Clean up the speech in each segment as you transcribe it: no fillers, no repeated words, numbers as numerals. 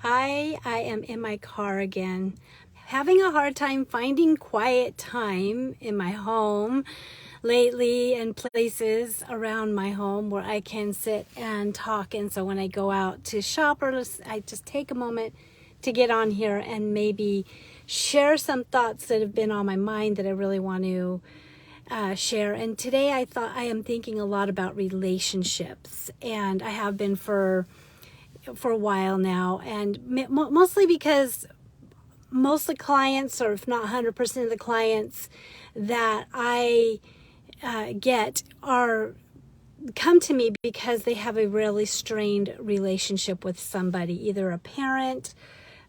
Hi, I am in my car again, having a hard time finding quiet time in my home lately and places around my home where I can sit and talk. And so when I go out to shop I just take a moment to get on here and maybe share some thoughts that have been on my mind that I really want to share. And today I am thinking a lot about relationships, and I have been for a while now, and mostly because most of the clients, or if not 100% of the clients that I get come to me because they have a really strained relationship with somebody, either a parent,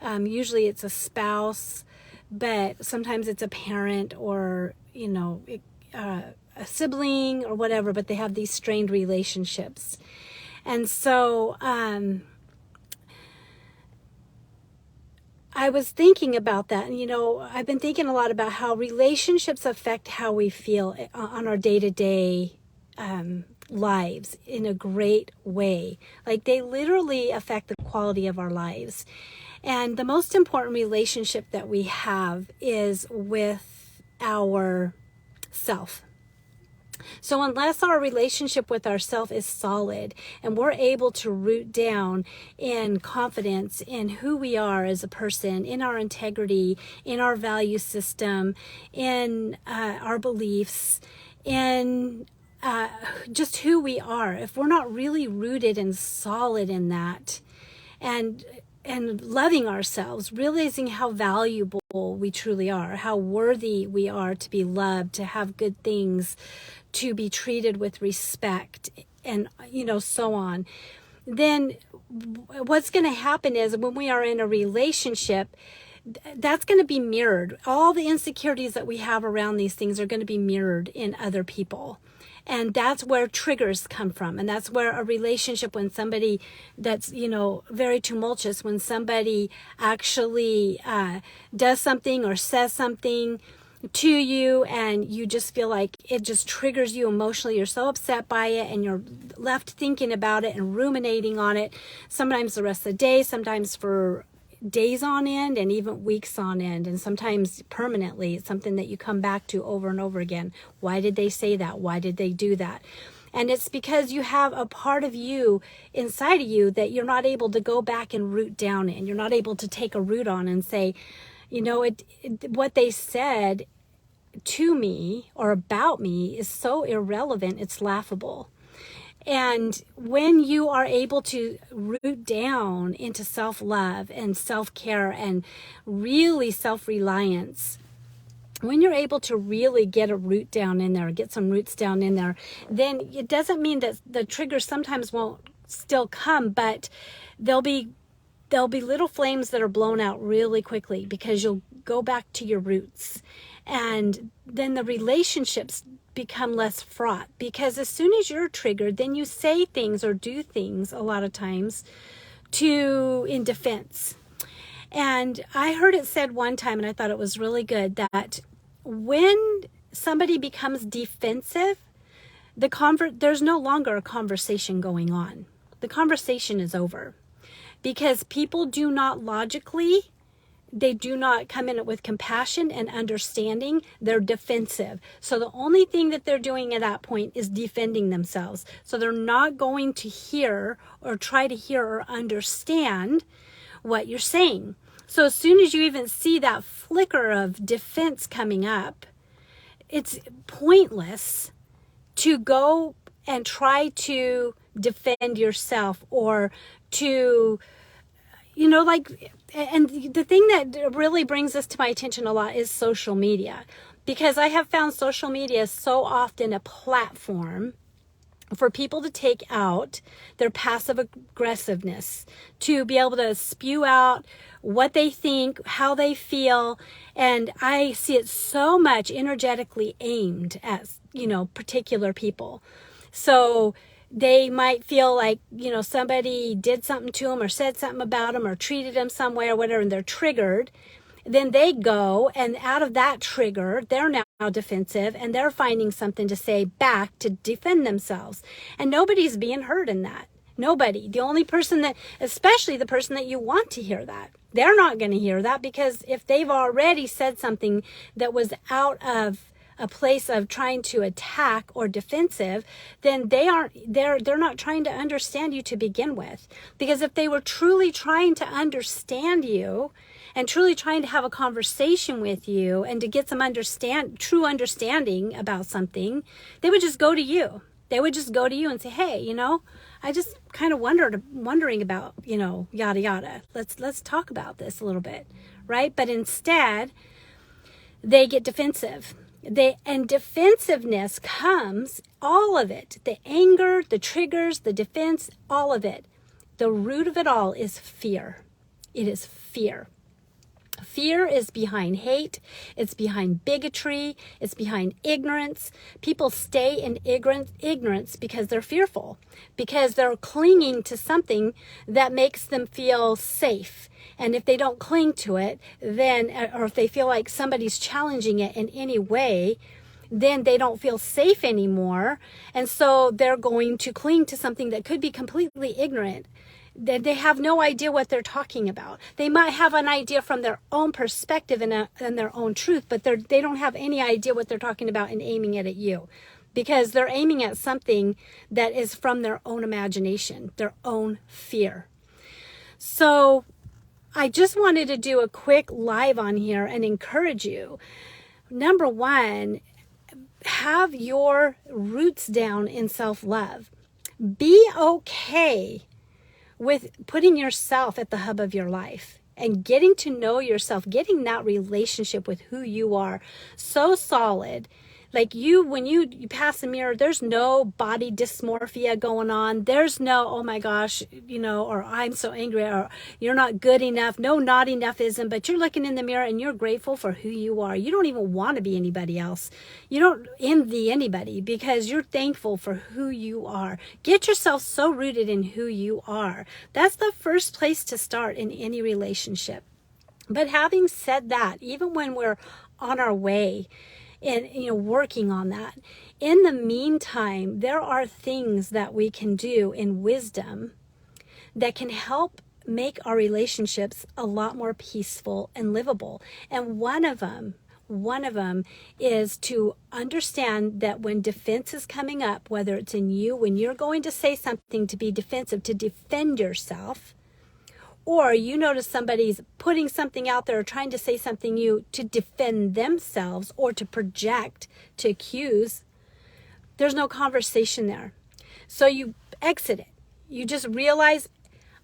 usually it's a spouse, but sometimes it's a parent or a sibling or whatever, but they have these strained relationships. And so I was thinking about that, and I've been thinking a lot about how relationships affect how we feel on our day-to-day lives in a great way. Like, they literally affect the quality of our lives. And the most important relationship that we have is with our self. So unless our relationship with ourself is solid and we're able to root down in confidence in who we are as a person, in our integrity, in our value system, in our beliefs, in just who we are, if we're not really rooted and solid in that, and loving ourselves, realizing how valuable we truly are, how worthy we are to be loved, to have good things, to be treated with respect, and so on, then what's going to happen is when we are in a relationship, that's going to be mirrored. All the insecurities that we have around these things are going to be mirrored in other people. And that's where triggers come from. And that's where a relationship, when somebody that's, very tumultuous, when somebody actually does something or says something to you and you just feel like it just triggers you emotionally, you're so upset by it and you're left thinking about it and ruminating on it, sometimes the rest of the day, sometimes for days on end, and even weeks on end, and sometimes permanently. It's something that you come back to over and over again. Why did they say that? Why did they do that? And it's because you have a part of you inside of you that you're not able to go back and root down in. You're not able to take a root on and say, what they said to me or about me is so irrelevant, it's laughable. And when you are able to root down into self-love and self-care and really self-reliance, when you're able to really get a root down in there, get some roots down in there, then it doesn't mean that the triggers sometimes won't still come, but there'll be little flames that are blown out really quickly because you'll go back to your roots. And then the relationships become less fraught, because as soon as you're triggered, then you say things or do things a lot of times in defense. And I heard it said one time, and I thought it was really good, that when somebody becomes defensive, there's no longer a conversation going on. The conversation is over, because people do not logically, they do not come in with compassion and understanding. They're defensive. So the only thing that they're doing at that point is defending themselves. So they're not going to hear or try to hear or understand what you're saying. So as soon as you even see that flicker of defense coming up, it's pointless to go and try to defend yourself or to, and the thing that really brings this to my attention a lot is social media, because I have found social media is so often a platform for people to take out their passive aggressiveness, to be able to spew out what they think, how they feel. And I see it so much energetically aimed at, particular people. So they might feel like, somebody did something to them or said something about them or treated them some way or whatever, and they're triggered. Then they go, and out of that trigger, they're now defensive, and they're finding something to say back to defend themselves. And nobody's being hurt in that. Nobody. The only person that, especially the person that you want to hear that, they're not going to hear that, because if they've already said something that was out of a place of trying to attack or defensive, then they're not trying to understand you to begin with. Because if they were truly trying to understand you and truly trying to have a conversation with you and to get some true understanding about something, they would just go to you. They would just go to you and say, hey, I just kind of wondering about, yada, yada. Let's talk about this a little bit, right? But instead, they get defensive. And defensiveness comes, all of it, the anger, the triggers, the defense, all of it. The root of it all is fear. It is fear. Fear is behind hate. It's behind bigotry. It's behind ignorance. People stay in ignorance because they're fearful, because they're clinging to something that makes them feel safe. And if they don't cling to it, then, or if they feel like somebody's challenging it in any way, then they don't feel safe anymore. And so they're going to cling to something that could be completely ignorant. They have no idea what they're talking about. They might have an idea from their own perspective and their own truth, but they don't have any idea what they're talking about and aiming it at you, because they're aiming at something that is from their own imagination, their own fear. So I just wanted to do a quick live on here and encourage you. Number one, have your roots down in self-love. Be okay with putting yourself at the hub of your life and getting to know yourself, getting that relationship with who you are so solid. Like when you pass a mirror, there's no body dysmorphia going on. There's no, oh my gosh, or I'm so angry, or you're not good enough. No not enoughism, but you're looking in the mirror and you're grateful for who you are. You don't even want to be anybody else. You don't envy anybody because you're thankful for who you are. Get yourself so rooted in who you are. That's the first place to start in any relationship. But having said that, even when we're on our way, and working on that, in the meantime, there are things that we can do in wisdom that can help make our relationships a lot more peaceful and livable. And one of them is to understand that when defense is coming up, whether it's in you, when you're going to say something to be defensive, to defend yourself, or you notice somebody's putting something out there or trying to say something to defend themselves or to project, to accuse, there's no conversation there. So you exit it. You just realize,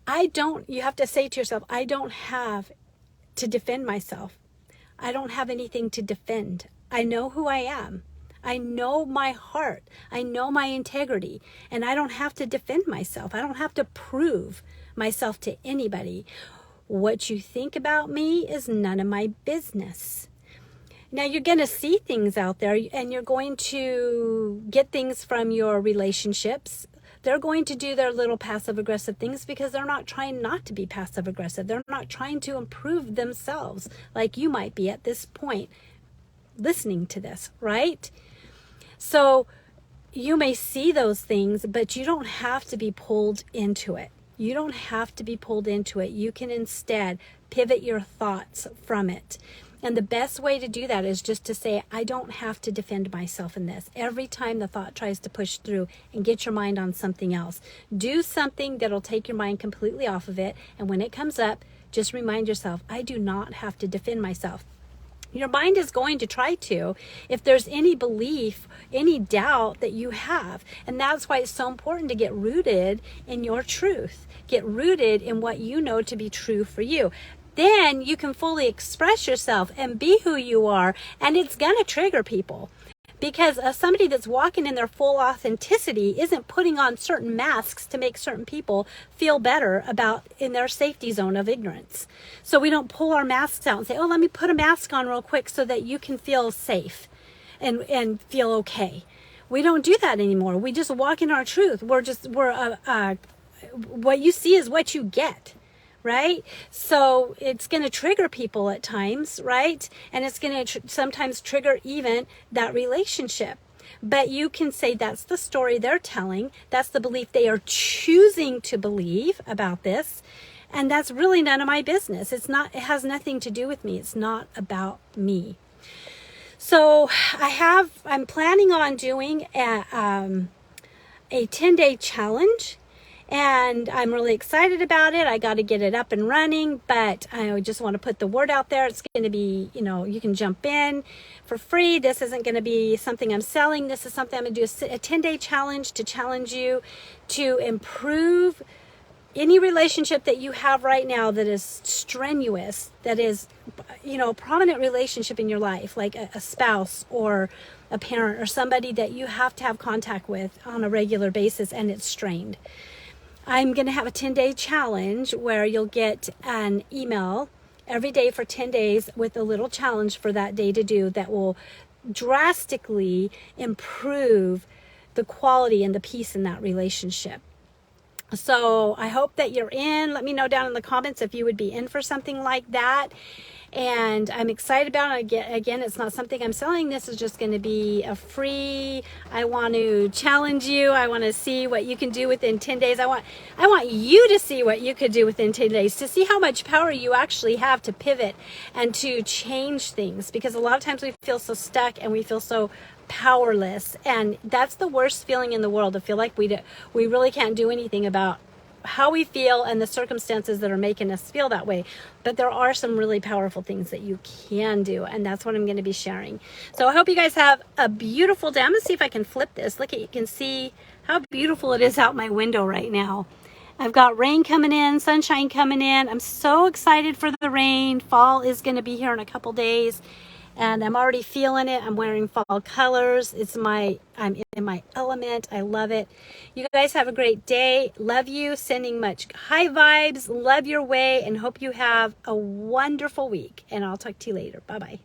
you have to say to yourself, I don't have to defend myself. I don't have anything to defend. I know who I am. I know my heart. I know my integrity. And I don't have to defend myself. I don't have to prove myself to anybody. What you think about me is none of my business. Now you're going to see things out there and you're going to get things from your relationships. They're going to do their little passive aggressive things because they're not trying not to be passive aggressive. They're not trying to improve themselves like you might be at this point listening to this, right? So you may see those things, but you don't have to be pulled into it. You don't have to be pulled into it. You can instead pivot your thoughts from it. And the best way to do that is just to say, I don't have to defend myself in this. Every time the thought tries to push through and get your mind on something else, do something that'll take your mind completely off of it. And when it comes up, just remind yourself, I do not have to defend myself. Your mind is going to try to, if there's any belief, any doubt that you have. And that's why it's so important to get rooted in your truth. Get rooted in what you know to be true for you. Then you can fully express yourself and be who you are. And it's going to trigger people. Because somebody that's walking in their full authenticity isn't putting on certain masks to make certain people feel better about in their safety zone of ignorance. So we don't pull our masks out and say, oh, let me put a mask on real quick so that you can feel safe and feel okay. We don't do that anymore. We just walk in our truth. What you see is what you get. Right? So it's going to trigger people at times, right? And it's going to sometimes trigger even that relationship. But you can say that's the story they're telling. That's the belief they are choosing to believe about this. And that's really none of my business. It has nothing to do with me. It's not about me. So I'm planning on doing a 10-day challenge, and I'm really excited about it. I got to get it up and running, but I just want to put the word out there. It's going to be, you can jump in for free. This isn't going to be something I'm selling. This is something I'm going to do a 10-day challenge to challenge you to improve any relationship that you have right now that is strenuous, that is, a prominent relationship in your life, like a spouse or a parent or somebody that you have to have contact with on a regular basis and it's strained. I'm going to have a 10-day challenge where you'll get an email every day for 10 days with a little challenge for that day to do that will drastically improve the quality and the peace in that relationship. So I hope that you're in. Let me know down in the comments if you would be in for something like that. And I'm excited about it. Again, it's not something I'm selling. This is just going to be a free, I want to challenge you. I want to see what you can do within 10 days. I want you to see what you could do within 10 days, to see how much power you actually have to pivot and to change things. Because a lot of times we feel so stuck and we feel so powerless, and that's the worst feeling in the world, to feel like we really can't do anything about how we feel and the circumstances that are making us feel that way. But there are some really powerful things that you can do, and that's what I'm going to be sharing. So I hope you guys have a beautiful day. I'm going to see if I can flip this. You can see how beautiful it is out my window right now. I've got rain coming in, sunshine coming in. I'm so excited for the rain. Fall is going to be here in a couple days, and I'm already feeling it. I'm wearing fall colors. I'm in my element. I love it. You guys have a great day. Love you. Sending much high vibes. Love your way, and hope you have a wonderful week. And I'll talk to you later. Bye-bye.